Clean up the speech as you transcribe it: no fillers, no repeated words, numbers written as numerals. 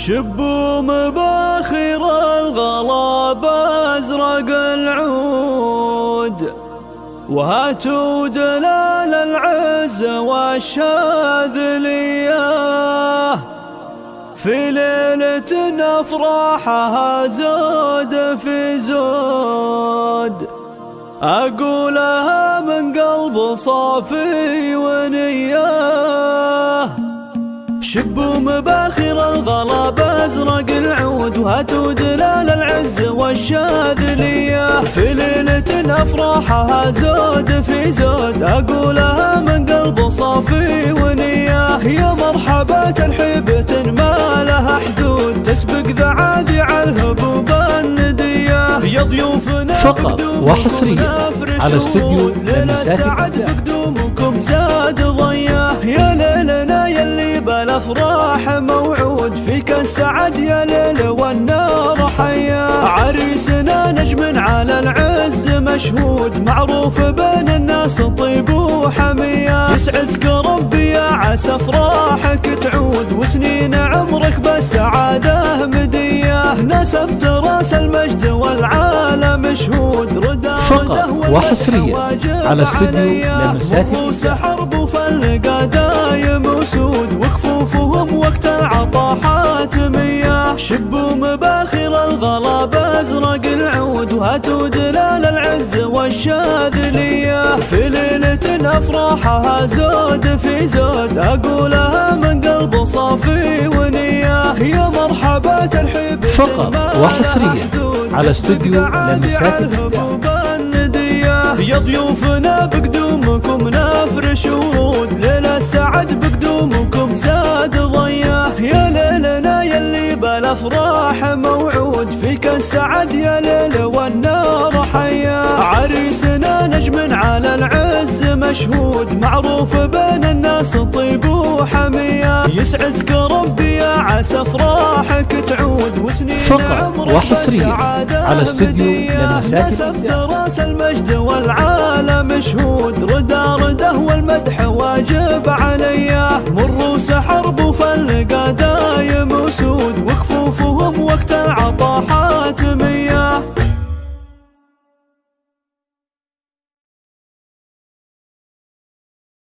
شبوا مباخر الغلا بأزرق العود، وهاتوا دلال العز والشاذلية، في ليلة أفراحها زود في زود، أقولها من قلب صافي ونية. شبوا مباخر الغلا بأزرق العود، وهاتوا دلال العز والشاذلية، في ليلة أفراحها زود في زود، أقولها من قلب صافي ونية. يا مرحبا ترحيبة ما لها حدود، تسبق ذعاذع الهبوب الندية. يا ضيوفنا فقط وحصريا على استوديو لمسات الإبداع. بقدومكم زاد ضياه، يا ليلنا يلي بالافراح موعود، فيك السعد يا ليل والنار حياه. عريسنا نجم على العز مشهود، معروف بين الناس طيب وحميه. يسعدك ربي يا عسى افراحك تعود، وسنين عمرك بالسعاده مديه. نسبت راس المجد والعالم شهود، ردا فقط وحصريا على استوديو لمسات الإبداع. حرب فلقى دايم وسود، وكفوفهم وقت العطا حاتمية. شبوا مباخر الغلا بأزرق العود، وهاتوا دلال العز والشاذلية، في ليلة أفراحها زود في زود، أقولها من قلب صافي ونية. يا مرحبا ترحيب فقط وحصريا على استوديو لمسات الإبداع. يا ضيوفنا بقدومكم نفرش ورود، ليل السعد بقدومكم زاد ضياه. يا ليلنا يلي بالافراح موعود، فيك السعد يا ليل والنار حياه. عريسنا نجم على العز مشهود، معروف بين الناس طيب وحميه. يسعدك ربي يا عسى افراحك تعود، وسنين فقط وحصريا على استوديو لمسات الإبداع. راس المجد والعالم شهود، ردا رده والمدح واجب عليا. مروس حرب وفلقى دايم